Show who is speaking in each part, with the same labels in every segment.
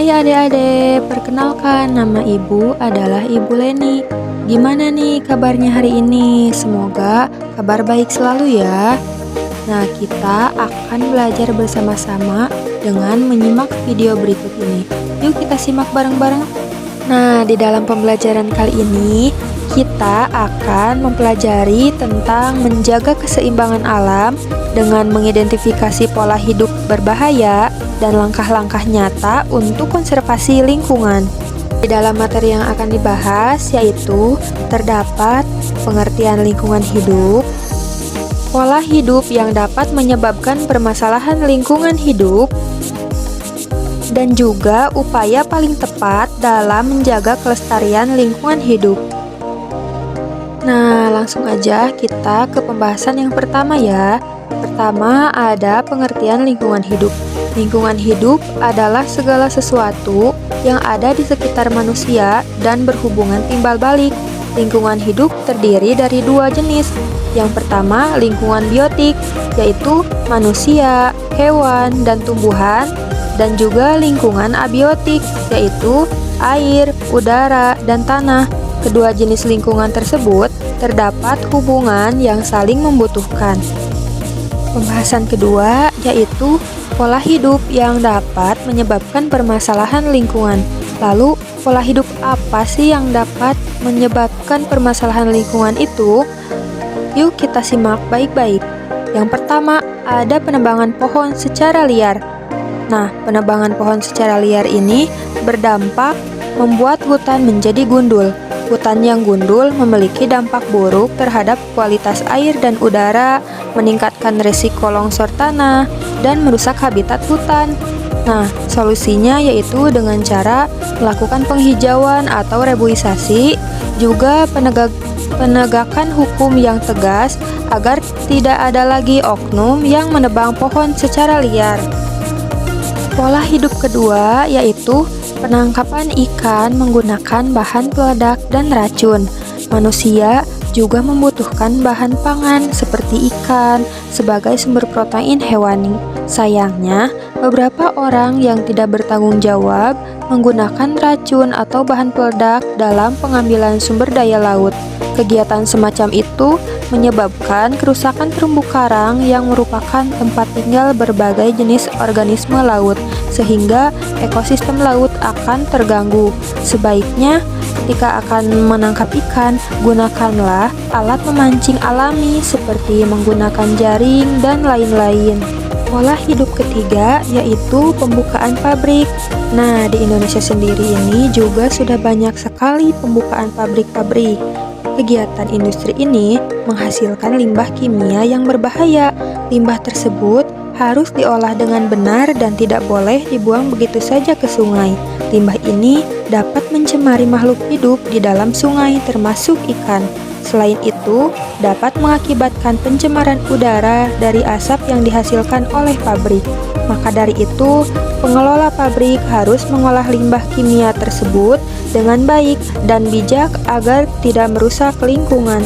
Speaker 1: Hai adik-adik, perkenalkan nama ibu adalah Ibu Leni. Gimana nih kabarnya hari ini? Semoga kabar baik selalu ya. Nah, kita akan belajar bersama-sama dengan menyimak video berikut ini. Yuk kita simak bareng-bareng. Nah, di dalam pembelajaran kali ini, kita akan mempelajari tentang menjaga keseimbangan alam dengan mengidentifikasi pola hidup berbahaya dan langkah-langkah nyata untuk konservasi lingkungan. Di dalam materi yang akan dibahas yaitu terdapat pengertian lingkungan hidup, pola hidup yang dapat menyebabkan permasalahan lingkungan hidup, dan juga upaya paling tepat dalam menjaga kelestarian lingkungan hidup. Nah, langsung aja kita ke pembahasan yang pertama ya. Pertama, ada pengertian lingkungan hidup. Lingkungan hidup adalah segala sesuatu yang ada di sekitar manusia dan berhubungan timbal balik. Lingkungan hidup terdiri dari dua jenis. Yang pertama, lingkungan biotik, yaitu manusia, hewan, dan tumbuhan, dan juga lingkungan abiotik, yaitu air, udara, dan tanah. Kedua jenis lingkungan tersebut terdapat hubungan yang saling membutuhkan. Pembahasan kedua yaitu pola hidup yang dapat menyebabkan permasalahan lingkungan. Lalu, pola hidup apa sih yang dapat menyebabkan permasalahan lingkungan itu? Yuk kita simak baik-baik. Yang pertama, ada penebangan pohon secara liar. Nah, penebangan pohon secara liar ini berdampak membuat hutan menjadi gundul. Hutan yang gundul memiliki dampak buruk terhadap kualitas air dan udara, meningkatkan risiko longsor tanah, dan merusak habitat hutan. Nah, solusinya yaitu dengan cara melakukan penghijauan atau reboisasi, juga penegakan hukum yang tegas agar tidak ada lagi oknum yang menebang pohon secara liar. Pola hidup kedua yaitu penangkapan ikan menggunakan bahan peledak dan racun. Manusia juga membutuhkan bahan pangan seperti ikan sebagai sumber protein hewani. Sayangnya, beberapa orang yang tidak bertanggung jawab menggunakan racun atau bahan peledak dalam pengambilan sumber daya laut. Kegiatan semacam itu menyebabkan kerusakan terumbu karang yang merupakan tempat tinggal berbagai jenis organisme laut, sehingga ekosistem laut akan terganggu. Sebaiknya, ketika akan menangkap ikan, gunakanlah alat memancing alami seperti menggunakan jaring dan lain-lain. Pola hidup ketiga yaitu pembukaan pabrik. Nah, di Indonesia sendiri ini juga sudah banyak sekali pembukaan pabrik-pabrik. Kegiatan industri ini menghasilkan limbah kimia yang berbahaya. Limbah tersebut harus diolah dengan benar dan tidak boleh dibuang begitu saja ke sungai. Limbah ini dapat mencemari makhluk hidup di dalam sungai termasuk ikan. Selain itu, dapat mengakibatkan pencemaran udara dari asap yang dihasilkan oleh pabrik. Maka dari itu, pengelola pabrik harus mengolah limbah kimia tersebut dengan baik dan bijak agar tidak merusak lingkungan.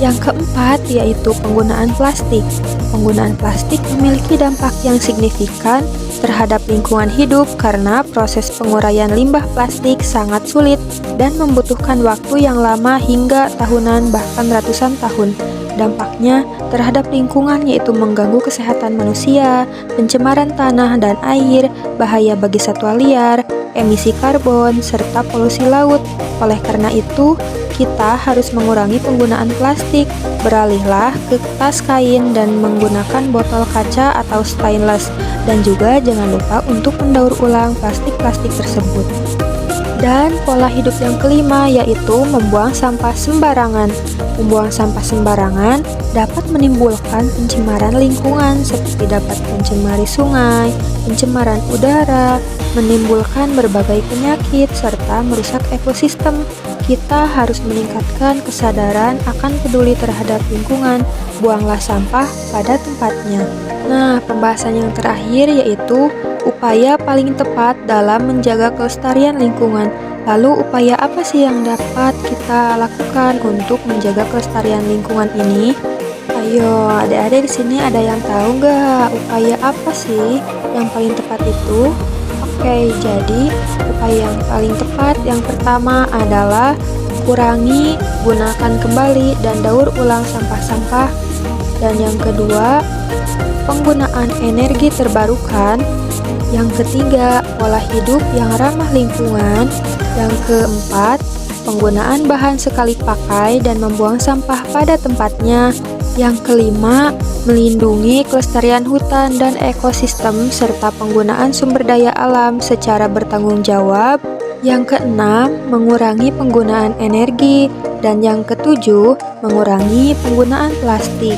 Speaker 1: Yang keempat yaitu penggunaan plastik. Penggunaan plastik memiliki dampak yang signifikan terhadap lingkungan hidup karena proses penguraian limbah plastik sangat sulit dan membutuhkan waktu yang lama hingga tahunan bahkan ratusan tahun. Dampaknya terhadap lingkungan yaitu mengganggu kesehatan manusia, pencemaran tanah dan air, bahaya bagi satwa liar, emisi karbon, serta polusi laut. Oleh karena itu, kita harus mengurangi penggunaan plastik, beralihlah ke tas kain dan menggunakan botol kaca atau stainless, dan juga jangan lupa untuk mendaur ulang plastik-plastik tersebut. Dan pola hidup yang kelima yaitu membuang sampah sembarangan. Membuang sampah sembarangan dapat menimbulkan pencemaran lingkungan seperti dapat mencemari sungai, pencemaran udara, menimbulkan berbagai penyakit, serta merusak ekosistem. Kita harus meningkatkan kesadaran akan peduli terhadap lingkungan, buanglah sampah pada tempatnya. Nah, pembahasan yang terakhir yaitu upaya paling tepat dalam menjaga kelestarian lingkungan. Lalu upaya apa sih yang dapat kita lakukan untuk menjaga kelestarian lingkungan ini? Ayo, adik-adik di sini ada yang tahu nggak upaya apa sih yang paling tepat itu? Oke, jadi upaya yang paling tepat yang pertama adalah kurangi, gunakan kembali, dan daur ulang sampah-sampah. Dan yang kedua, penggunaan energi terbarukan. Yang ketiga, pola hidup yang ramah lingkungan. Yang keempat, penggunaan bahan sekali pakai dan membuang sampah pada tempatnya. Yang kelima, melindungi kelestarian hutan dan ekosistem serta penggunaan sumber daya alam secara bertanggung jawab. Yang keenam, mengurangi penggunaan energi. Dan yang ketujuh, mengurangi penggunaan plastik.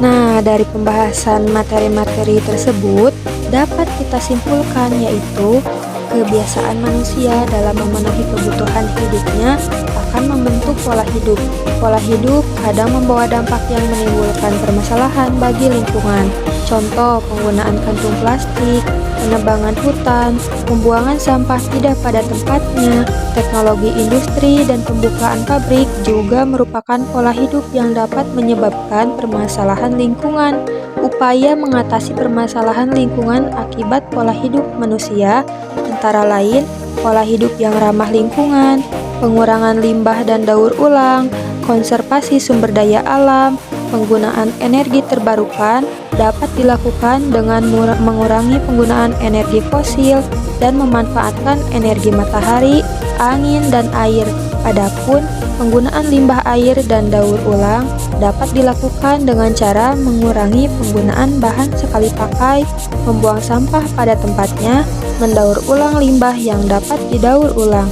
Speaker 1: Nah, dari pembahasan materi-materi tersebut, dapat kita simpulkan yaitu kebiasaan manusia dalam memenuhi kebutuhan hidupnya akan membentuk pola hidup. Pola hidup kadang membawa dampak yang menimbulkan permasalahan bagi lingkungan. Contoh, penggunaan kantung plastik, penebangan hutan, pembuangan sampah tidak pada tempatnya, teknologi industri, dan pembukaan pabrik juga merupakan pola hidup yang dapat menyebabkan permasalahan lingkungan. Upaya mengatasi permasalahan lingkungan akibat pola hidup manusia antara lain pola hidup yang ramah lingkungan, pengurangan limbah dan daur ulang, konservasi sumber daya alam, penggunaan energi terbarukan dapat dilakukan dengan mengurangi penggunaan energi fosil dan memanfaatkan energi matahari, angin, dan air. Adapun penggunaan limbah air dan daur ulang dapat dilakukan dengan cara mengurangi penggunaan bahan sekali pakai, membuang sampah pada tempatnya, mendaur ulang limbah yang dapat didaur ulang.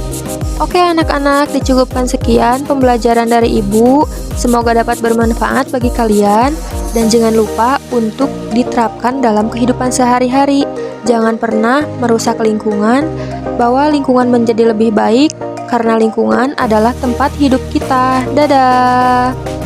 Speaker 1: Oke anak-anak, dicukupkan sekian pembelajaran dari Ibu. Semoga dapat bermanfaat bagi kalian dan jangan lupa untuk diterapkan dalam kehidupan sehari-hari. Jangan pernah merusak lingkungan, bawa lingkungan menjadi lebih baik karena lingkungan adalah tempat hidup kita. Dadah!